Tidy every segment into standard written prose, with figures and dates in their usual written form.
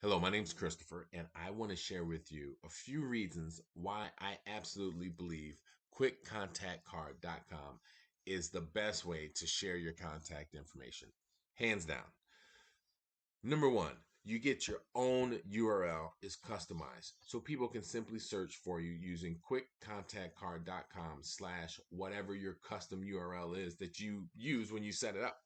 Hello, my name is Christopher, and I want to share with you a few reasons why I absolutely believe QuickContactCard.com is the best way to share your contact information. Hands down. Number one, you get your own URL is customized. So people can simply search for you using quickcontactcard.com slash whatever your custom URL is that you use when you set it up.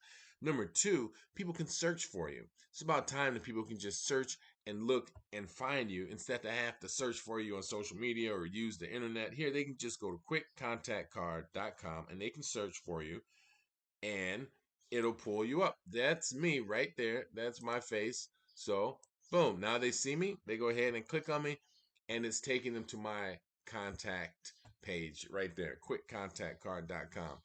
Number two, people can search for you. It's about time that people can just search and look and find you instead of have to search for you on social media or use the internet. Here, they can just go to quickcontactcard.com and they can search for you and it'll pull you up. That's me right there. That's my face. So, boom. Now they see me. They go ahead and click on me, and it's taking them to my contact page right there. QuickContactCard.com.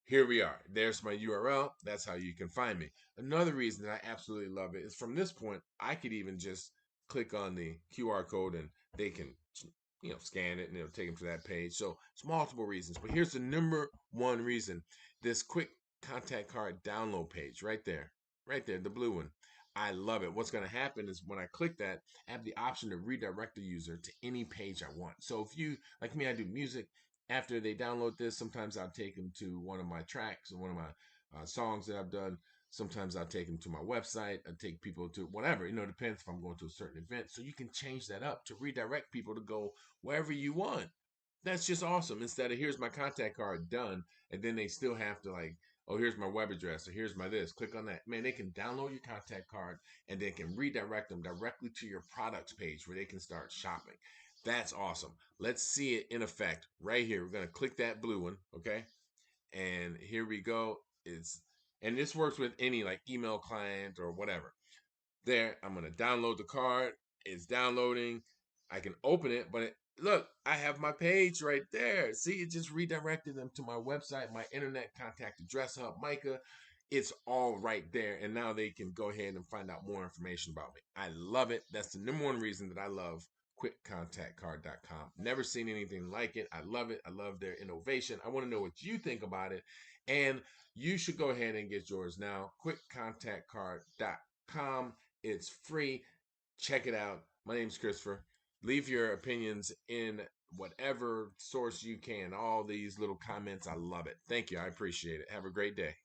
Here we are. There's my URL. That's how you can find me. Another reason that I absolutely love it is from this point, I could even just click on the QR code and they can scan it and it'll take them to that page. So it's multiple reasons, but here's the number one reason: this quick contact card download page right there, the blue one. I love it. What's going to happen is when I click that, I have the option to redirect the user to any page I want. So if you, like me, I do music. After they download this, sometimes I'll take them to one of my tracks or one of my songs that I've done. Sometimes I'll take them to my website. I take people to whatever. It depends if I'm going to a certain event. So you can change that up to redirect people to go wherever you want. That's just awesome. Instead of here's my contact card done, and then they still have to like, oh, here's my web address or here's my this. Click on that. Man, they can download your contact card and they can redirect them directly to your products page where they can start shopping. That's awesome. Let's see it in effect right here. We're gonna click that blue one, okay? And here we go. It's and this works with any like email client or whatever. There, I'm gonna download the card. It's downloading. I can open it, but look, I have my page right there. See, it just redirected them to my website, my internet contact address hub, Micah. It's all right there, and now they can go ahead and find out more information about me. I love it. That's the number one reason that I love QuickContactCard.com. Never seen anything like it. I love it. I love their innovation. I want to know what you think about it, and you should go ahead and get yours now. QuickContactCard.com. It's free. Check it out. My name's Christopher. Leave your opinions in whatever source you can. All these little comments. I love it. Thank you. I appreciate it. Have a great day.